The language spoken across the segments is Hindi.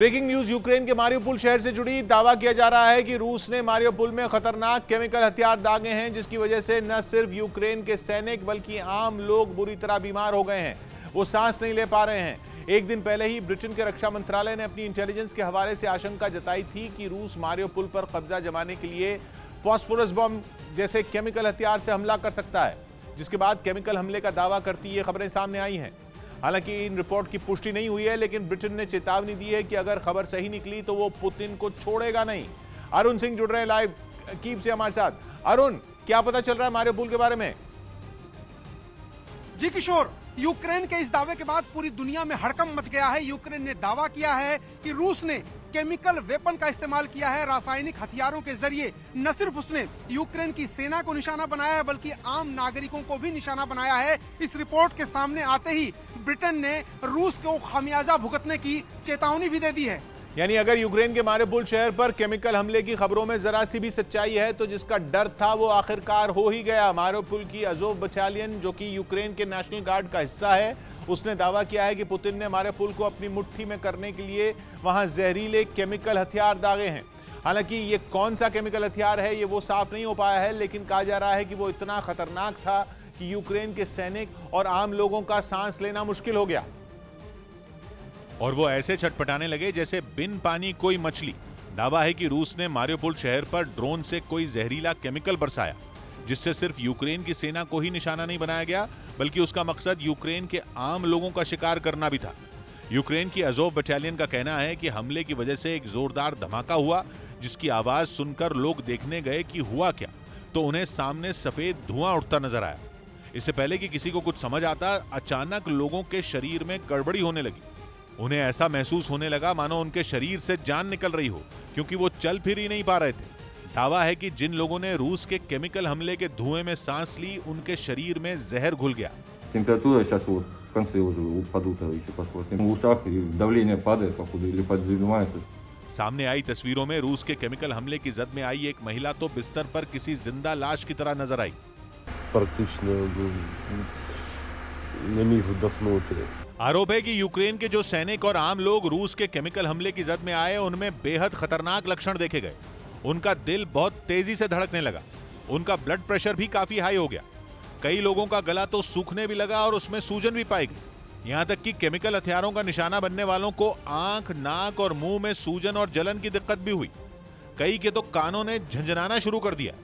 ब्रेकिंग न्यूज यूक्रेन के मारियोपोल शहर से जुड़ी। दावा किया जा रहा है कि रूस ने मारियोपोल में खतरनाक केमिकल हथियार दागे हैं, जिसकी वजह से न सिर्फ यूक्रेन के सैनिक बल्कि आम लोग बुरी तरह बीमार हो गए हैं। वो सांस नहीं ले पा रहे हैं। एक दिन पहले ही ब्रिटेन के रक्षा मंत्रालय ने अपनी इंटेलिजेंस के हवाले से आशंका जताई थी कि रूस मारियोपोल पर कब्जा जमाने के लिए फास्फोरस बम जैसे केमिकल हथियार से हमला कर सकता है, जिसके बाद केमिकल हमले का दावा करती ये खबरें सामने आई हैं। हालांकि इन रिपोर्ट की पुष्टि नहीं हुई है, लेकिन ब्रिटेन ने चेतावनी दी है कि अगर खबर सही निकली तो वो पुतिन को छोड़ेगा नहीं। अरुण सिंह जुड़ रहे हैं लाइव कीव से हमारे साथ। अरुण, क्या पता चल रहा है मारियोपोल के बारे में? जी किशोर, यूक्रेन के इस दावे के बाद पूरी दुनिया में हड़कंप मच गया है। यूक्रेन ने दावा किया है कि रूस ने केमिकल वेपन का इस्तेमाल किया है। रासायनिक हथियारों के जरिए न सिर्फ उसने यूक्रेन की सेना को निशाना बनाया है, बल्कि आम नागरिकों को भी निशाना बनाया है। इस रिपोर्ट के सामने आते ही ब्रिटेन ने रूस को खामियाजा भुगतने की चेतावनी भी दे दी है। यानी अगर यूक्रेन के मारियोपोल शहर पर केमिकल हमले की खबरों में जरा सी भी सच्चाई है तो जिसका डर था वो आखिरकार हो ही गया। मारियोपोल की अजोव बटालियन, जो कि यूक्रेन के नेशनल गार्ड का हिस्सा है, उसने दावा किया है कि पुतिन ने मारियोपोल को अपनी मुट्ठी में करने के लिए वहां जहरीले केमिकल हथियार दागे हैं। हालांकि ये कौन सा केमिकल हथियार है ये वो साफ नहीं हो पाया है, लेकिन कहा जा रहा है कि वो इतना खतरनाक था कि यूक्रेन के सैनिक और आम लोगों का सांस लेना मुश्किल हो गया। और वो ऐसे छटपटाने लगे जैसे बिन पानी कोई मछली। दावा है कि रूस ने मारियोपोल शहर पर ड्रोन से कोई जहरीला केमिकल बरसाया, जिससे सिर्फ यूक्रेन की सेना को ही निशाना नहीं बनाया गया, बल्कि उसका मकसद यूक्रेन के आम लोगों का शिकार करना भी था। यूक्रेन की अजोव बटालियन का कहना है कि हमले की वजह से एक जोरदार धमाका हुआ, जिसकी आवाज सुनकर लोग देखने गए कि हुआ क्या, तो उन्हें सामने सफेद धुआं उठता नजर आया। इससे पहले कि किसी को कुछ समझ आता, अचानक लोगों के शरीर में गड़बड़ी होने लगी। उन्हें ऐसा महसूस होने लगा मानो उनके शरीर से जान निकल रही हो, क्योंकि वो चल फिर ही नहीं पा रहे थे। दावा है कि जिन लोगों ने रूस के केमिकल हमले के धुएं में सांस ली, उनके शरीर में जहर घुल गया। Температура сейчас вот в конце уже упадут, еще посмотрим. В ушах и давление падает, походу, или поднимается. सामने आई तस्वीरों में रूस के केमिकल हमले की जद में आई एक महिला तो बिस्तर पर किसी जिंदा लाश की तरह नजर आई। आरोप है कि यूक्रेन के जो सैनिक और आम लोग रूस के केमिकल हमले की जद में आए, उनमें बेहद खतरनाक लक्षण देखे गए। उनका दिल बहुत तेजी से धड़कने लगा, उनका ब्लड प्रेशर भी काफी हाई हो गया। कई लोगों का गला तो सूखने भी लगा और उसमें सूजन भी पाई गई। यहां तक कि केमिकल हथियारों का निशाना बनने वालों को आंख, नाक और मुंह में सूजन और जलन की दिक्कत भी हुई। कई के तो कानों ने झंझनाना शुरू कर दिया।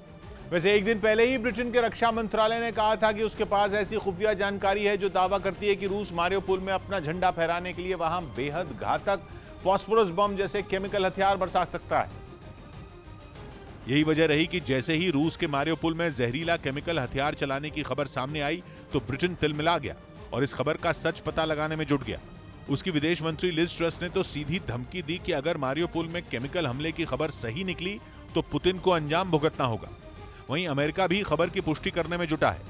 वैसे एक दिन पहले ही ब्रिटेन के रक्षा मंत्रालय ने कहा था कि उसके पास ऐसी खुफिया जानकारी है जो दावा करती है कि रूस मारियोपोल में अपना झंडा फहराने के लिए वहां बेहद घातक फास्फोरस बम जैसे केमिकल हथियार बरसा सकता है। यही वजह रही कि जैसे ही रूस के मारियोपोल में जहरीला केमिकल हथियार चलाने की खबर सामने आई तो ब्रिटेन तिलमिला गया और इस खबर का सच पता लगाने में जुट गया। उसकी विदेश मंत्री लिज ट्रस ने तो सीधी धमकी दी कि अगर मारियोपोल में केमिकल हमले की खबर सही निकली तो पुतिन को अंजाम भुगतना होगा। वहीं अमेरिका भी खबर की पुष्टि करने में जुटा है।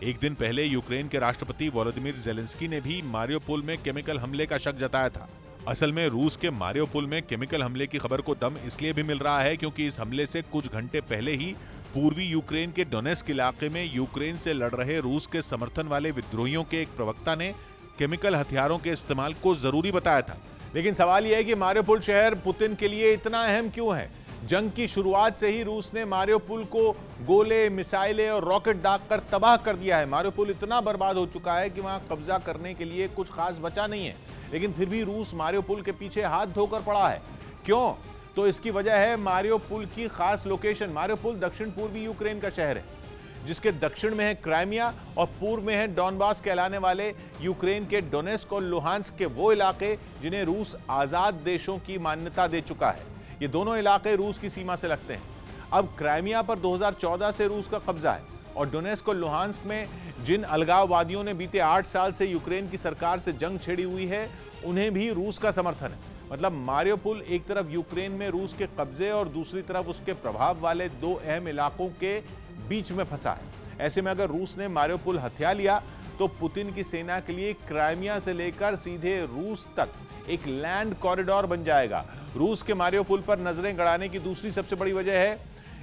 एक दिन पहले यूक्रेन के राष्ट्रपति वोलोदिमीर ज़ेलेंस्की ने भी मारियोपोल में केमिकल हमले का शक जताया था। असल में रूस के मारियोपोल में केमिकल हमले की खबर को दम इसलिए भी मिल रहा है क्योंकि इस हमले से कुछ घंटे पहले ही पूर्वी यूक्रेन के डोनेस्क इलाके में यूक्रेन से लड़ रहे रूस के समर्थन वाले विद्रोहियों के एक प्रवक्ता ने केमिकल हथियारों के इस्तेमाल को जरूरी बताया था। लेकिन सवाल यह है कि मारियोपोल शहर पुतिन के लिए इतना अहम क्यों है? जंग की शुरुआत से ही रूस ने मारियोपोल को गोले, मिसाइलें और रॉकेट दागकर तबाह कर दिया है। मारियोपोल इतना बर्बाद हो चुका है कि वहां कब्जा करने के लिए कुछ खास बचा नहीं है, लेकिन फिर भी रूस मारियोपोल के पीछे हाथ धोकर पड़ा है। क्यों? तो इसकी वजह है मारियोपोल की खास लोकेशन। मारियोपोल दक्षिण पूर्वी यूक्रेन का शहर है, जिसके दक्षिण में है क्राइमिया और पूर्व में है डॉनबास कहलाने वाले यूक्रेन के डोनेस्क और लुहांस्क के वो इलाके जिन्हें रूस आजाद देशों की मान्यता दे चुका है। ये दोनों इलाके रूस की सीमा से लगते हैं। अब क्राइमिया पर 2014 से रूस का कब्जा है और डोनेस्क और लुहांस्क में जिन अलगाववादियों ने बीते 8 साल से यूक्रेन की सरकार से जंग छेड़ी हुई है, उन्हें भी रूस का समर्थन है। मतलब मारियोपोल एक तरफ यूक्रेन में रूस के कब्जे और दूसरी तरफ उसके प्रभाव वाले दो अहम इलाकों के बीच में फंसा है। ऐसे में अगर रूस ने मारियोपोल हथिया लिया तो पुतिन की सेना के लिए क्राइमिया से लेकर सीधे रूस तक एक लैंड कॉरिडोर बन जाएगा। रूस के मारियोपोल पर नजरें गड़ाने की दूसरी सबसे बड़ी वजह है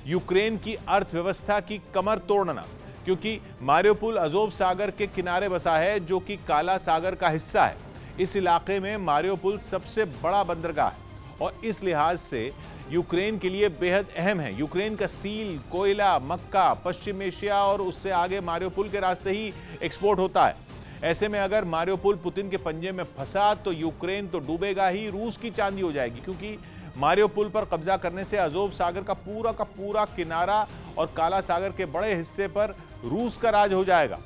यूक्रेन की अर्थव्यवस्था की कमर तोड़ना, क्योंकि मारियोपोल अजोव सागर के किनारे बसा है, जो कि काला सागर का हिस्सा है। इस इलाके में मारियोपोल सबसे बड़ा बंदरगाह है। और इस लिहाज से यूक्रेन के लिए बेहद अहम है। यूक्रेन का स्टील, कोयला, मक्का पश्चिम एशिया और उससे आगे मारियोपोल के रास्ते ही एक्सपोर्ट होता है। ऐसे में अगर मारियोपोल पुतिन के पंजे में फंसा तो यूक्रेन तो डूबेगा ही, रूस की चांदी हो जाएगी, क्योंकि मारियोपोल पर कब्जा करने से अजोव सागर का पूरा किनारा और काला सागर के बड़े हिस्से पर रूस का राज हो जाएगा।